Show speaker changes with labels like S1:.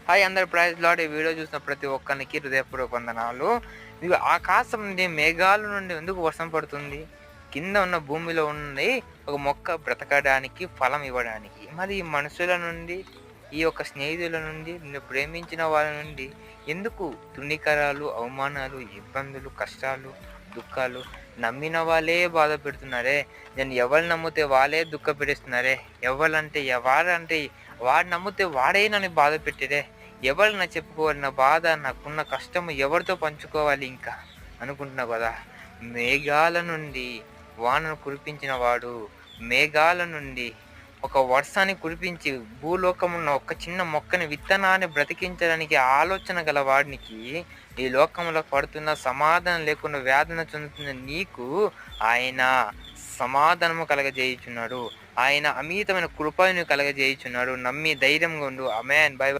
S1: Hi అందరు praise lord. ఈ video చూసిన ప్రతి ఒక్కరికి హృదయపూర్వక వందనాలు. ఇవి ఆకాశం నుండి మేఘాల నుండి ఎందుకు వర్షం పడుతుంది? కింద ఉన్న భూమిలో ఉండి ఒక మొక్క బ్రతకడానికి, ఫలం ఇవ్వడానికి. మరి ఈ మనుషుల నుండి, ఈ యొక్క స్నేహితుల నుండి, నిన్ను ప్రేమించిన వాళ్ళ నుండి ఎందుకు తుణికరాలు, అవమానాలు, ఇబ్బందులు, కష్టాలు, దుఃఖాలు? నమ్మిన వాళ్ళే బాధ పెడుతున్నారే. నేను ఎవరు నమ్మితే వాళ్ళే దుఃఖ పెడుతున్నారే. వాడంటే వాడు నమ్మితే వాడే నన్ను బాధ పెట్టిరే. ఎవరు నా చెప్పుకోవాలి నా బాధ, నాకున్న కష్టము ఎవరితో పంచుకోవాలి ఇంకా అనుకుంటున్నావు కదా. మేఘాల నుండి వానను కురిపించిన వాడు, మేఘాల నుండి ఒక వర్షాన్ని కురిపించి భూలోకమున్న ఒక చిన్న మొక్కని, విత్తనాన్ని బ్రతికించడానికి ఆలోచన గల వాడినికి, ఈ లోకంలో పడుతున్న సమాధానం లేకుండా వేదన చెందుతున్న నీకు ఆయన సమాధానము కలగజేయుచున్నాడు. ఆయన అమితమైన కృపను కలగజేయుచున్నాడు. నమ్మి ధైర్యంగా ఉండు. ఆమేన్. బై.